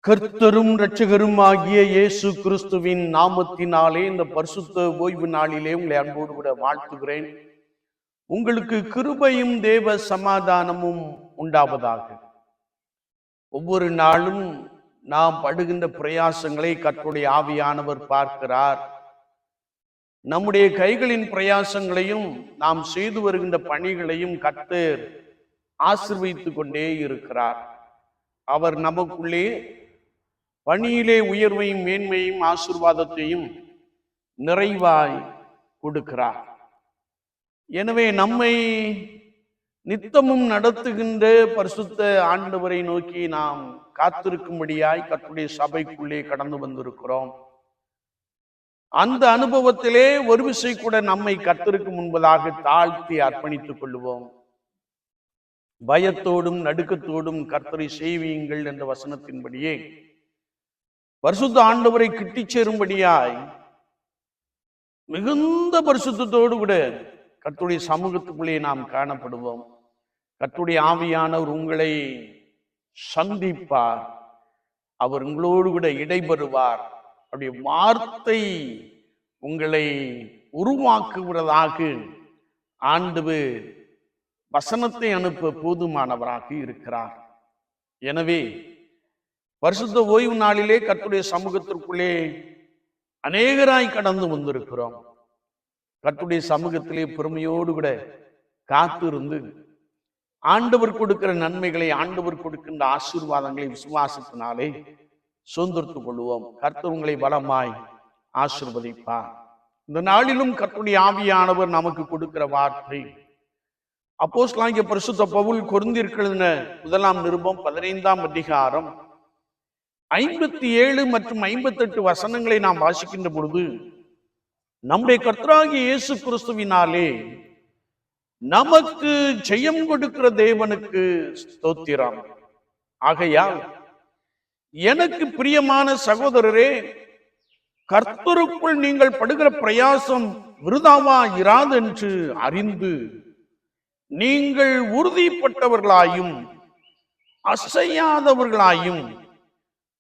கர்த்தரும் இரட்சகரும் ஆகிய இயேசு கிறிஸ்துவின் நாமத்தினாலே இந்த பரிசுத்த ஓய்வு நாளிலே உங்களை அன்போடு கூட வாழ்த்துகிறேன். உங்களுக்கு கிருபையும் தேவ சமாதானமும் உண்டாவதாக. ஒவ்வொரு நாளும் நாம் படுகின்ற பிரயாசங்களை கர்த்தருடைய ஆவியானவர் பார்க்கிறார். நம்முடைய கைகளின் பிரயாசங்களையும் நாம் செய்து வருகின்ற பணிகளையும் கர்த்தர் ஆசீர்வதித்துக் கொண்டே இருக்கிறார். அவர் நமக்குள்ளே பணியிலே உயர்வையும் மேன்மையும் ஆசீர்வாதத்தையும் நிறைவாய் கொடுக்கிறார். எனவே நம்மை நித்தமும் நடத்துகின்ற பரிசுத்த ஆண்டவரை நோக்கி நாம் காத்திருக்கும்படியாய் கர்த்தருடைய சபைக்குள்ளே கடந்து வந்திருக்கிறோம். அந்த அனுபவத்திலே ஒரு விசை கூட நம்மை கர்த்தருக்கு முன்பதாக தாழ்த்தி அர்ப்பணித்துக் கொள்வோம். பயத்தோடும் நடுக்கத்தோடும் கர்த்தரை சேவியுங்கள் என்ற வசனத்தின்படியே பரிசுத்த ஆண்டவரை கிட்டி சேரும்படியாய் மிகுந்த பரிசுத்தத்தோடு கூட கர்த்தருடைய சமூகத்துக்குள்ளே நாம் காணப்படுவோம். கர்த்தருடைய ஆவியானவர் உங்களை சந்திப்பார். அவர் உங்களோடு கூட இடைபெறுவார். அவருடைய வார்த்தை உங்களை உருவாக்குவதாக ஆண்டவர் வசனத்தை அனுப்ப போதுமானவராக இருக்கிறார். எனவே பரிசுத்த ஓய்வு நாளிலே கர்த்தருடைய சமூகத்திற்குள்ளே அநேகராய் கடந்து வந்திருக்கிறோம். கர்த்தருடைய சமூகத்திலே பொறுமையோடு கூட காத்திருந்து ஆண்டவர் கொடுக்கிற நன்மைகளை, ஆண்டவர் கொடுக்கின்ற ஆசீர்வாதங்களை விசுவாசத்தினாலே சுதந்திரத்துக் கொள்வோம். கர்த்தர் உங்களை பலமாய் ஆசீர்வதிப்பார். இந்த நாளிலும் கர்த்தருடைய ஆவியானவர் நமக்கு கொடுக்கிற வார்த்தை அப்போஸ்தலனாகிய பரிசுத்த பவுல் கொரிந்தியருக்கு எழுதின முதலாம் நிருபம் 15ஆம் அதிகாரம் 57 மற்றும் 58 வசனங்களை நாம் வாசிக்கின்ற பொழுது, நம்முடைய கர்த்தராகிய இயேசு கிறிஸ்துவினாலே நமக்கு ஜெயம் கொடுக்கிற தேவனுக்கு ஸ்தோத்திரம். ஆகையால் எனக்கு பிரியமான சகோதரரே, கர்த்தருக்குள் நீங்கள் படுகிற பிரயாசம் விருதாவா இராது என்று அறிந்து நீங்கள் உறுதிப்பட்டவர்களாயும் அசையாதவர்களாயும்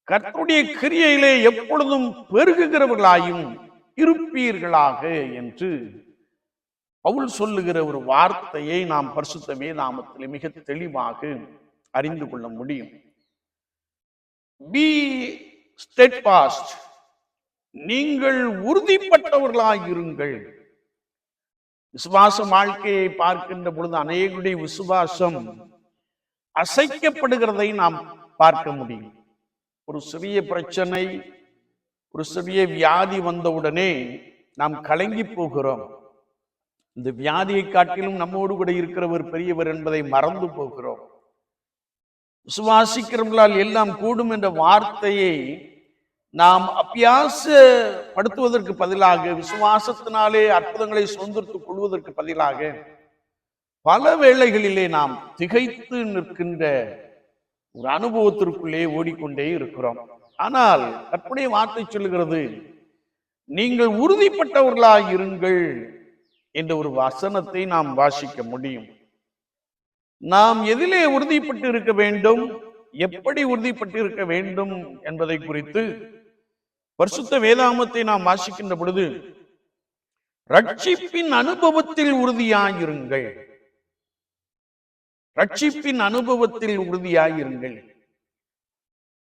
கர்த்தருடைய கிரியையிலே எப்பொழுதும் பெருகுகிறவர்களாயும் இருப்பீர்களாக என்று பவுல் சொல்லுகிற ஒரு வார்த்தையை நாம் பரிசுத்த வேதாகமத்திலே மிக தெளிவாக அறிந்து கொள்ள முடியும். Be steadfast. நீங்கள் உறுதிப்பட்டவர்களாயிருங்கள். விசுவாச வாழ்க்கையை பார்க்கின்ற பொழுது அநேகருடைய விசுவாசம் அசைக்கப்படுகிறதை நாம் பார்க்க முடியும். ஒரு சிறிய பிரச்சனை, ஒரு சிறிய வியாதி வந்தவுடனே நாம் கலங்கி போகிறோம். இந்த வியாதியை காட்டிலும் நம்மோடு கூட இருக்கிறவர் பெரியவர் என்பதை மறந்து போகிறோம். விசுவாசிக்கிறவர்களால் எல்லாம் கூடும் என்ற வார்த்தையை நாம் அபியாசப்படுத்துவதற்கு பதிலாக, விசுவாசத்தினாலே அற்புதங்களை சுதந்திரத்துக் கொள்வதற்கு பதிலாக பல வேளைகளிலே நாம் திகைத்து நிற்கின்ற ஒரு அனுபவத்திற்குள்ளே ஓடிக்கொண்டே இருக்கிறோம். ஆனால் கர்த்தருடைய வார்த்தை சொல்லுகிறது, நீங்கள் உறுதிப்பட்டவர்களாய் இருங்கள் என்ற ஒரு வசனத்தை நாம் வாசிக்க முடியும். நாம் எதிலே உறுதிப்பட்டு இருக்க வேண்டும், எப்படி உறுதிப்பட்டு இருக்க வேண்டும் என்பதை குறித்து பரிசுத்த வேதாகமத்தை நாம் வாசிக்கின்ற பொழுது, ரட்சிப்பின் அனுபவத்தில் உறுதியாயிருங்கள், ரட்சிப்பின் அனுபவத்தில் உறுதியாயிருங்கள்.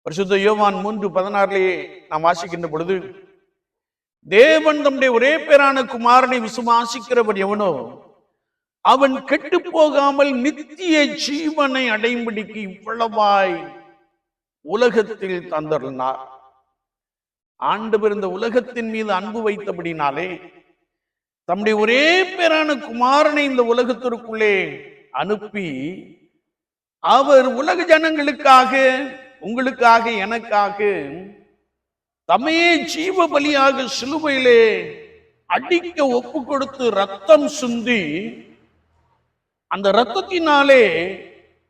பரிசுத்த யோவான் 3:16 நாம் வாசிக்கின்ற பொழுது, தேவன் தம்முடைய ஒரே பேரான குமாரனை விசுவாசிக்கிறவர் எவனோ அவன் கெட்டு போகாமல் நித்திய ஜீவனை அடையும்படிக்கு இவ்வளவாய் உலகத்தில் தந்தருளினார். ஆண்டவர் இந்த உலகத்தின் மீது அன்பு வைத்தபடினாலே தம்முடைய ஒரே பேரான குமாரனை இந்த உலகத்திற்குள்ளே அனுப்பி, அவர் உலக ஜனங்களுக்காக, உங்களுக்காக, எனக்காக தம்மையே ஜீவ பலியாக சிலுவையிலே அடிக்க ஒப்பு கொடுத்து ரத்தம் சிந்தி, அந்த ரத்தத்தினாலே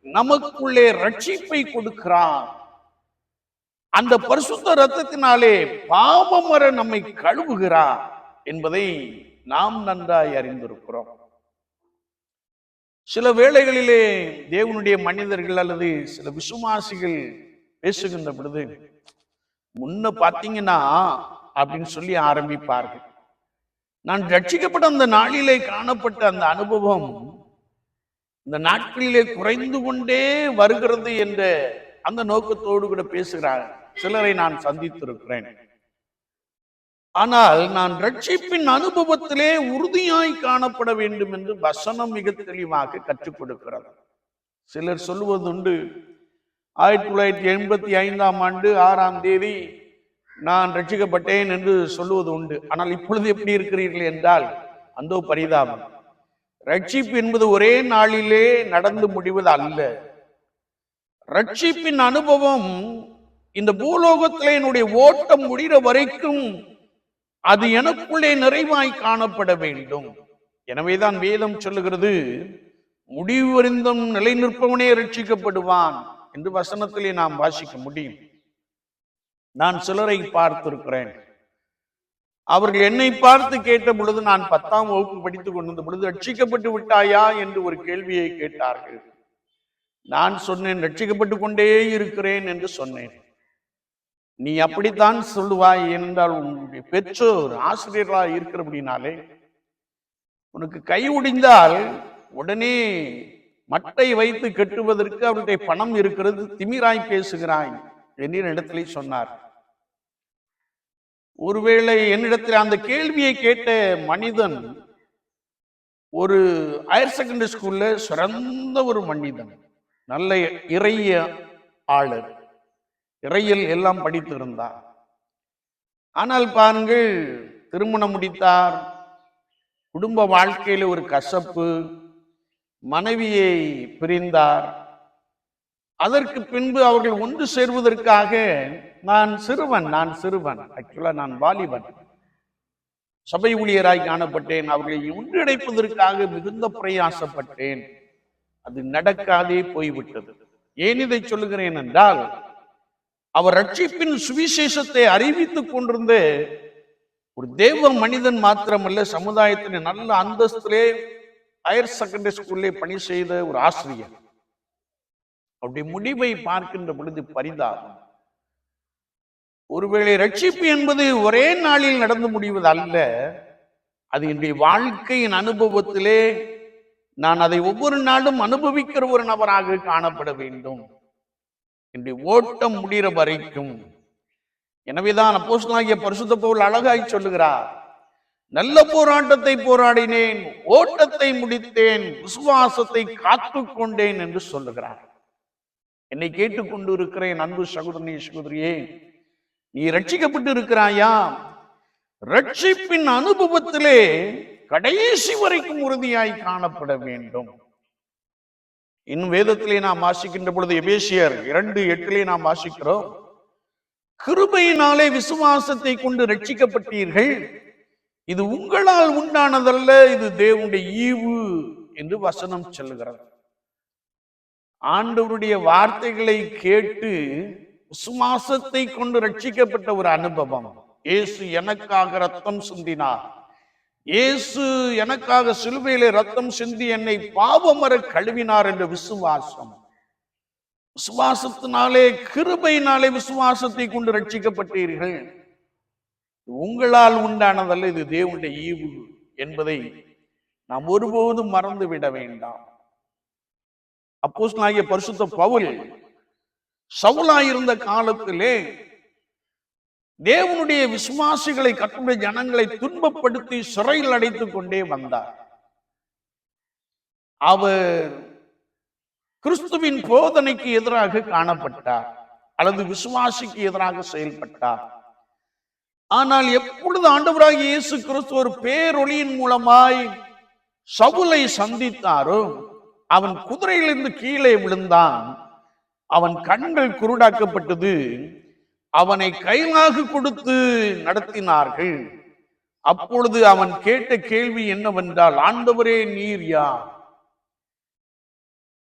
நமக்குள்ளே ரட்சிப்பை கொடுக்கிறார். அந்த பரிசுத்த ரத்தத்தினாலே பாவம் வர நம்மை கழுவுகிறார் என்பதை நாம் நன்றாய் அறிந்திருக்கிறோம். சில வேளைகளிலே தேவனுடைய மனிதர்கள் அல்லது சில விசுவாசிகள் பேசுகின்ற பொழுது முன்ன பார்த்தீங்கன்னா அப்படின்னு சொல்லி ஆரம்பிப்பார்கள். நான் ரட்சிக்கப்பட்ட அந்த நாளிலே காணப்பட்ட அந்த அனுபவம் இந்த நாட்களிலே குறைந்து கொண்டே வருகிறது என்ற அந்த நோக்கத்தோடு கூட பேசுகிறார். சிலரை நான் சந்தித்திருக்கிறேன். ஆனால் நான் ரட்சிப்பின் அனுபவத்திலே உறுதியாய் காணப்பட வேண்டும் என்று வசனம் மிக தெளிவாக கற்றுக் கொடுக்கிறது. சிலர் சொல்லுவதுண்டு, 1985ஆம் ஆண்டு 6ஆம் தேதி நான் ரட்சிக்கப்பட்டேன் என்று சொல்லுவது உண்டு. ஆனால் இப்பொழுது எப்படி இருக்கிறீர்கள் என்றால் அந்தோ பரிதாபம். ரட்சிப்பு என்பது ஒரே நாளிலே நடந்து முடிவது அல்ல. ரட்சிப்பின் அனுபவம் இந்த பூலோகத்திலே என்னுடைய ஓட்டம் முடிகிற வரைக்கும் அது எனக்குள்ளே நிறைவாய் காணப்பட வேண்டும். எனவேதான் வேதம் சொல்லுகிறது, முடிவு வரைந்தும் நிலை நிற்பவனே ரட்சிக்கப்படுவான் என்று வசனத்திலே நாம் வாசிக்க முடியும். நான் சிலரை பார்த்திருக்கிறேன். அவர்கள் என்னை பார்த்து கேட்ட பொழுது, நான் 10ஆம் வகுப்பு படித்துக் கொண்டிருந்த பொழுது, ரட்சிக்கப்பட்டு விட்டாயா என்று ஒரு கேள்வியை கேட்டார்கள். நான் சொன்னேன், ரட்சிக்கப்பட்டு கொண்டே இருக்கிறேன் என்று சொன்னேன். நீ அப்படித்தான் சொல்லுவாய், என்றால் உன்னுடைய பெற்றோர் ஆசிரியர்களாக இருக்கிறபடினாலே உனக்கு கை ஒடிந்தால் உடனே மட்டை வைத்து கட்டுவதற்கு அவருடைய பணம் இருக்கிறது, திமிராய் பேசுகிறாய் என்று இடத்திலே சொன்னார். ஒருவேளை என்னிடத்தில் அந்த கேள்வியை கேட்ட மனிதன் ஒரு ஹையர் செகண்டரி ஸ்கூல்ல சிறந்த ஒரு மனிதன், நல்ல இறைய ஆளர், இறையில் எல்லாம் படித்திருந்தார். ஆனால் பாருங்கள், திருமணம் முடித்தார், குடும்ப வாழ்க்கையில ஒரு கசப்பு, மனைவியை பிரிந்தார். அதற்கு பின்பு அவர்கள் ஒன்று சேர்வதற்காக, நான் சிறுவன் ஆக்சுவலா நான் வாலிபன், சபை ஊழியராய் காணப்பட்டேன். அவர்களை ஒன்றிணைப்பதற்காக மிகுந்த பிரயாசப்பட்டேன். அது நடக்காதே போய்விட்டது. ஏன் இதை சொல்லுகிறேன் என்றால், அவர் ரட்சிப்பின் சுவிசேஷத்தை அறிவித்துக் கொண்டிருந்த ஒரு தேவ மனிதன் மாத்திரமல்ல, சமுதாயத்தின் நல்ல அந்தஸ்திலே ஹையர் செகண்டரி ஸ்கூல்லே பணி செய்த ஒரு ஆசிரியர். அவருடைய முடிவை பார்க்கின்ற பொழுது பரிதாபம். ஒருவேளை ரட்சிப்பு என்பது ஒரே நாளில் நடந்து முடிவது அல்ல. அது என்னுடைய வாழ்க்கையின் அனுபவத்திலே நான் அதை ஒவ்வொரு நாளும் அனுபவிக்கிற ஒரு நபராக காணப்பட வேண்டும், என்னுடைய ஓட்டம் முடிகிற வரைக்கும். எனவேதான் அப்போஸ்தலனாகிய பரிசுத்த பவுல் அழகாய் சொல்லுகிறார், நல்ல போராட்டத்தை போராடினேன், ஓட்டத்தை முடித்தேன், விசுவாசத்தை காத்துக் கொண்டேன் என்று சொல்லுகிறார். என்னை கேட்டுக்கொண்டு இருக்கிறேன் அன்பு சகோதரனே, சகோதரியே, நீ ரட்சிக்கப்பட்டு இருக்கிறாயா? ரட்சிப்பின் அனுபவத்திலே கடைசி வரைக்கும் உறுதியாய் காணப்பட வேண்டும். இன்னும் வேதத்திலே நாம் வாசிக்கின்ற பொழுது எபேசியர் 2:8 நாம் வாசிக்கிறோம், கிருபையினாலே விசுவாசத்தை கொண்டு ரட்சிக்கப்பட்டீர்கள், இது உங்களால் உண்டானதல்ல, இது தேவனுடைய ஈவு என்று வசனம் சொல்லுகிறது. ஆண்டவருடைய வார்த்தைகளை கேட்டு விசுவாசத்தை கொண்டு ரட்சிக்கப்பட்ட ஒரு அனுபவம். இயேசு எனக்காக ரத்தம் சிந்தினார், இயேசு எனக்காக சிலுவையிலே ரத்தம் சிந்தி என்னை பாவமற கழுவினார் என்ற விசுவாசம். விசுவாசத்தினாலே, கிருபையினாலே விசுவாசத்தை கொண்டு ரட்சிக்கப்பட்டீர்கள், உங்களால் உண்டானதல்ல, இது தேவனுடைய ஈவு என்பதை நாம் ஒருபோதும் மறந்து விட வேண்டாம். அப்போஸ்தலனாகிய பரிசுத்த பவுல் சவுலாயிருந்த காலத்திலே தேவனுடைய விசுவாசிகளை, கர்த்தருடைய ஜனங்களை துன்பப்படுத்தி சிறையில் அடைத்துக் கொண்டே வந்தார். அவர் கிறிஸ்துவின் போதனைக்கு எதிராக காணப்பட்டார், அல்லது விசுவாசிக்கு எதிராக செயல்பட்டார். ஆனால் எப்பொழுது ஆண்டவராகிய இயேசு கிறிஸ்து ஒரு பேரொளியின் மூலமாய் சவுலை சந்தித்தாரோ, அவன் குதிரையிலிருந்து கீழே விழுந்தான், அவன் கண்கள் குருடாக்கப்பட்டது, அவனை கைலாக கொடுத்து நடத்தினார்கள். அப்பொழுது அவன் கேட்ட கேள்வி என்னவென்றால், ஆண்டவரே நீர் யார்?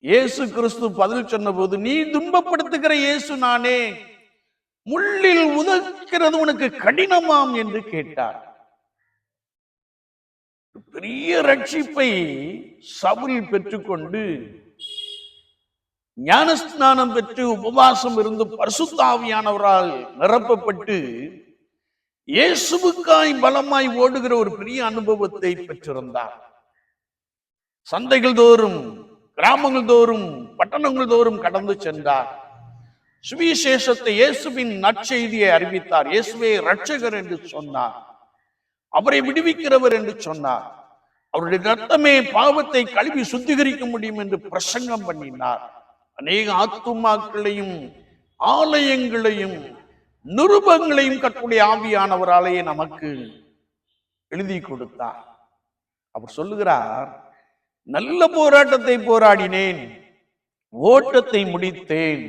இயேசு கிறிஸ்து பதில் சொன்ன போது, நீ துன்பப்படுத்துகிற இயேசு நானே, முள்ளில் உதைக்கிறது உனக்கு கடினமாம் என்று கேட்டார். பெரிய ரட்சிப்பை சவுல் பெற்றுக்கொண்டு ஞானஸ்நானம் பெற்று உபவாசம் இருந்து பரிசுத்த ஆவியானவரால் நிரப்பப்பட்டு இயேசுவுக்காய் பலமாய் ஓடுகிற ஒரு பெரிய அனுபவத்தை பெற்றிருந்தார். சந்தைகள் தோறும், கிராமங்கள் தோறும், பட்டணங்கள் தோறும் கடந்து சென்றார். சுவிசேஷத்தை, இயேசுவின் நற்செய்தியை அறிவித்தார். இயேசுவே இரட்சகர் என்று சொன்னார். அவரை விடுவிக்கிறவர் என்று சொன்னார். அவருடைய ரத்தமே பாவத்தை கழுவி சுத்திகரிக்க முடியும் என்று பிரசங்கம் பண்ணினார். அநேக ஆத்துமாக்களையும் ஆலயங்களையும் நிருபங்களையும் கர்த்தருடைய ஆவியானவராலேயே நமக்கு எழுதி கொடுத்தார். அவர் சொல்லுகிறார், நல்ல போராட்டத்தை போராடினேன், ஓட்டத்தை முடித்தேன்,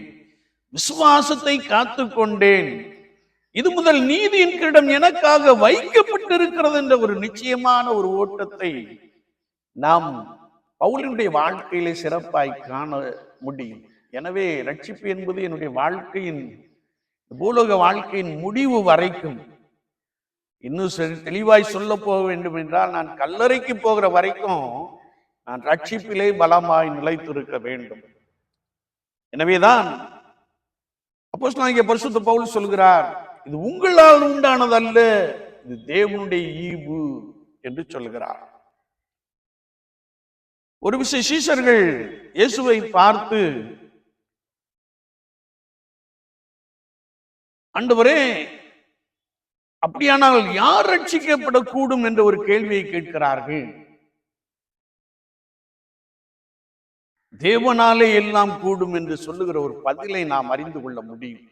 விசுவாசத்தை காத்து கொண்டேன், இது முதல் நீதியின் கிரீடம் எனக்காக வைக்கப்பட்டிருக்கிறது என்ற ஒரு நிச்சயமான ஒரு ஓட்டத்தை நாம் பவுலினுடைய வாழ்க்கையிலே சிறப்பாய் காண முடியும். எனவே ரட்சிப்பு என்பது என்னுடைய வாழ்க்கையின், பூலோக வாழ்க்கையின் முடிவு வரைக்கும், இன்னும் தெளிவாய் சொல்ல போக வேண்டும் என்றால், நான் கல்லறைக்கு போகிற வரைக்கும் நான் ரட்சிப்பிலே பலமாய் நிலைத்திருக்க வேண்டும். எனவேதான் அப்போஸ்தலனாகிய பரிசுத்த பவுல் சொல்கிறார், இது உங்களால் உண்டானதல்ல, இது தேவனுடைய ஈவு என்று சொல்கிறார். ஒரு விஷய சீஷர்கள் இயேசுவை பார்த்து, ஆண்டவரே, அப்படியானால் யார் ரட்சிக்கப்படக்கூடும் என்ற ஒரு கேள்வியை கேட்கிறார்கள். தேவனாலே எல்லாம் கூடும் என்று சொல்லுகிற ஒரு பதிலை நாம் அறிந்து கொள்ள முடியும்.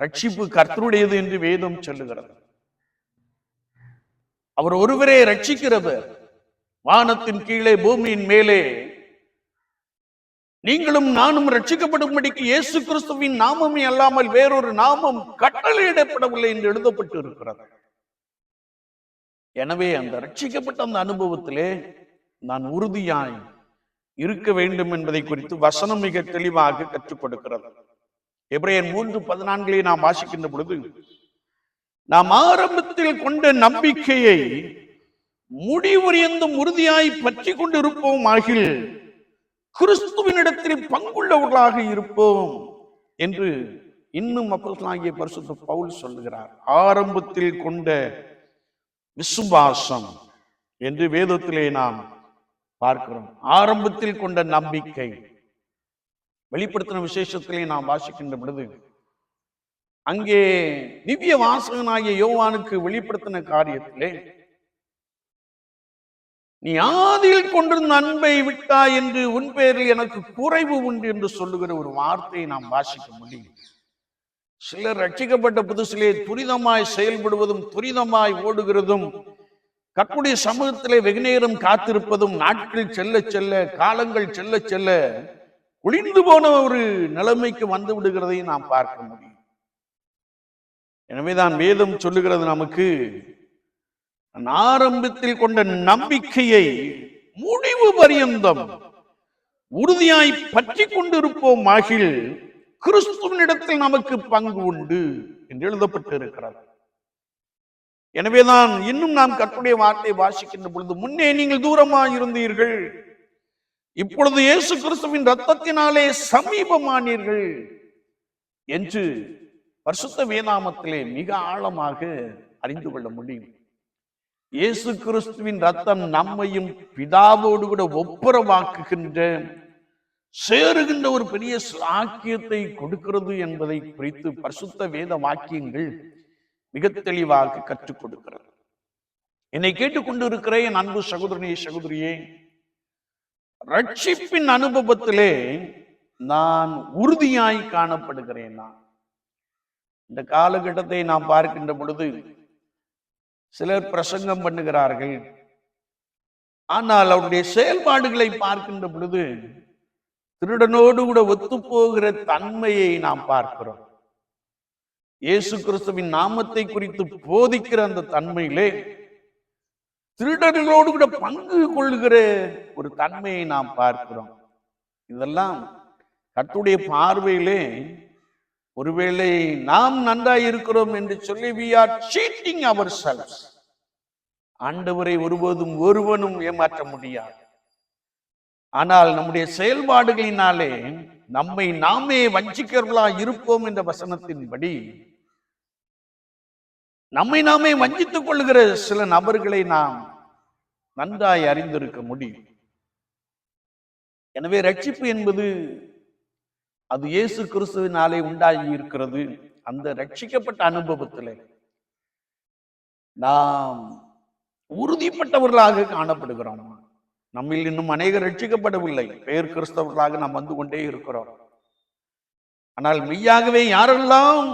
ரட்சிப்பு கர்த்தருடையது என்று வேதம் சொல்லுகிறது. அவர் ஒருவரே ரட்சிக்கிறவர். வானத்தின் கீழே பூமியின் மேலே நீங்களும் நானும் ரட்சிக்கப்படும்படிக்கு இயேசு கிறிஸ்துவின் நாமமே அல்லாமல் வேறொரு நாமம் கட்டளையிடப்படவில்லை என்று எழுதப்பட்டு இருக்கிறது. எனவே அந்த ரட்சிக்கப்பட்ட அந்த அனுபவத்திலே நான் உறுதியாய் இருக்க வேண்டும் என்பதை குறித்து வசனம் மிக தெளிவாக கற்றுக் கொடுக்கிறது. எபிரேயர் 3:14 நாம் வாசிக்கின்ற பொழுது, நாம் ஆரம்பத்தில் கொண்ட நம்பிக்கையை முடிவறிந்தும் உறுதியாய் பற்றி கொண்டு இருப்போம் ஆகில் கிறிஸ்துவினிடத்தில் பங்குள்ளவர்களாக இருப்போம் என்று இன்னும் அப்போஸ்தலனாகிய பரிசுத்த பவுல் சொல்லுகிறார். ஆரம்பத்தில் கொண்ட விசுவாசம் என்று வேதத்திலே நாம் பார்க்கிறோம். ஆரம்பத்தில் கொண்ட நம்பிக்கை. வெளிப்படுத்தின விசேஷத்திலே நாம் வாசிக்கின்ற பொழுது, அங்கே திவ்ய வாசகனாகிய யோவானுக்கு வெளிப்படுத்தின காரியத்திலே, நீ ஆதியில் கொண்டிருந்த அன்பை விட்டாய் என்று உன் பேரில் எனக்கு குறைவு உண்டு என்று சொல்லுகிற ஒரு வார்த்தையை நாம் வாசிக்க முடியும். சிலர் ரட்சிக்கப்பட்ட புதுசிலே துரிதமாய் செயல்படுவதும், துரிதமாய் ஓடுகிறதும், கர்த்தருடைய சமூகத்திலே வெகுநேரம் காத்திருப்பதும், நாட்கள் செல்ல செல்ல, காலங்கள் செல்ல செல்ல ஒளிந்து போன ஒரு நிலைமைக்கு வந்து விடுகிறதை நாம் பார்க்க முடியும். எனவேதான் வேதம் சொல்லுகிறது நமக்கு, ஆரம்பத்தில் கொண்ட நம்பிக்கையை முடிவு பரியந்தம் உறுதியாய் பற்றி கொண்டிருப்போம் ஆகில் கிறிஸ்துவினிடத்தில் நமக்கு பங்கு உண்டு என்று எழுதப்பட்டு இருக்கிறது. எனவேதான் இன்னும் நாம் கர்த்தருடைய வார்த்தையை வாசிக்கின்ற பொழுது, முன்னே நீங்கள் தூரமாக இருந்தீர்கள், இப்பொழுது இயேசு கிறிஸ்துவின் இரத்தத்தினாலே சமீபமானீர்கள் என்று பரிசுத்த வேதாகமத்திலே மிக ஆழமாக அறிந்து கொள்ள முடியும். இயேசு கிறிஸ்துவின் ரத்தம் நம்மையும் பிதாவோடு கூட ஒப்புரவாக்குகின்ற, சேருகின்ற ஒரு பெரிய சாக்கியத்தை கொடுக்கிறது என்பதை குறித்து பரிசுத்த வேத வாக்கியங்கள் மிக தெளிவாக கற்றுக் கொடுக்கிறது. என்னை கேட்டுக்கொண்டு இருக்கிற என் அன்பு சகோதரனே, சகோதரியே, ரட்சிப்பின் அனுபவத்திலே நான் உறுதியாய் காணப்படுகிறேன். இந்த காலகட்டத்தை நாம் பார்க்கின்ற பொழுது சிலர் பிரசங்கம் பண்ணுகிறார்கள், ஆனால் அவருடைய செயல்பாடுகளை பார்க்கின்ற பொழுது திருடனோடு கூட ஒத்து போகிற தன்மையை நாம் பார்க்கிறோம். இயேசு கிறிஸ்துவின் நாமத்தை குறித்து போதிக்கிற அந்த தன்மையிலே திருடர்களோடு கூட பங்கு கொள்ளுகிற ஒரு தன்மையை நாம் பார்க்கிறோம். இதெல்லாம் கர்த்தருடைய பார்வையிலே ஒருவேளை நாம் நன்றாய் இருக்கிறோம் என்று சொல்லி we are cheating ourselves. ஆண்டவரை ஒருபோதும் ஒருவனும் ஏமாற்ற முடியாது. ஆனால் நம்முடைய செயல்பாடுகளினாலே நம்மை நாமே வஞ்சிக்கிறவர்களா இருப்போம் என்ற வசனத்தின்படி நம்மை நாமே வஞ்சித்துக் கொள்கிற சில நபர்களை நாம் நன்றாய் அறிந்திருக்க முடியும். எனவே ரட்சிப்பு என்பது அது இயேசு கிறிஸ்துவினாலே உண்டாகி இருக்கிறது. அந்த ரட்சிக்கப்பட்ட அனுபவத்திலே நாம் உறுதிப்பட்டவர்களாக காணப்படுகிறோம். நம்மில் இன்னும் அநேகர் ரட்சிக்கப்படவில்லை, பெயர் கிறிஸ்தவர்களாக நாம் வந்து கொண்டே இருக்கிறோம். ஆனால் மெய்யாகவே யாரெல்லாம்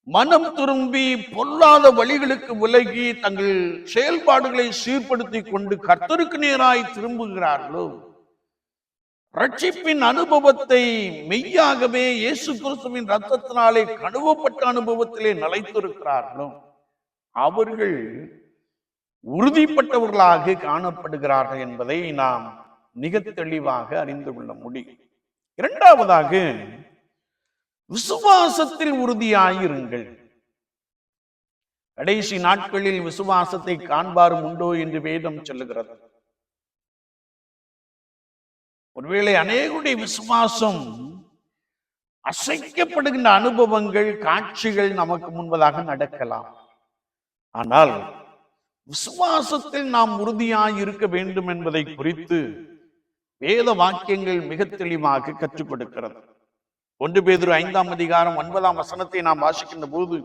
மனம் திரும்பி பொல்லாத வழிகளுக்கு விலகி தங்கள் செயல்பாடுகளை சீர்படுத்தி கொண்டு கர்த்தருக்கு நேராய் திரும்புகிறார்களோ, ரட்சிப்பின் அனுபவத்தை மெய்யாகவே இயேசு கிறிஸ்துவின் ரத்தத்தினாலே கழுவப்பட்ட அனுபவத்திலே நிலைத்திருக்கிறார்களோ, அவர்கள் உறுதிப்பட்டவர்களாக காணப்படுகிறார்கள் என்பதை நாம் மிக தெளிவாக அறிந்து கொள்ள முடியும். இரண்டாவதாக, விசுவாசத்தில் உறுதியாயிருங்கள். கடைசி நாட்களில் விசுவாசத்தை காண்பாரும் உண்டோ என்று வேதம் சொல்லுகிறது. ஒருவேளை அநேகருடைய விசுவாசம் அசைக்கப்படுகின்ற அனுபவங்கள், காட்சிகள் நமக்கு முன்பதாக நடக்கலாம். ஆனால் விசுவாசத்தில் நாம் உறுதியாய் இருக்க வேண்டும் என்பதை குறித்து வேத வாக்கியங்கள் மிக தெளிவாக கற்றுக் கொடுக்கிறது. 1 பேதுரு 5ஆம் அதிகாரம் 9ஆம் வசனத்தை நாம் வாசிக்கின்ற போது,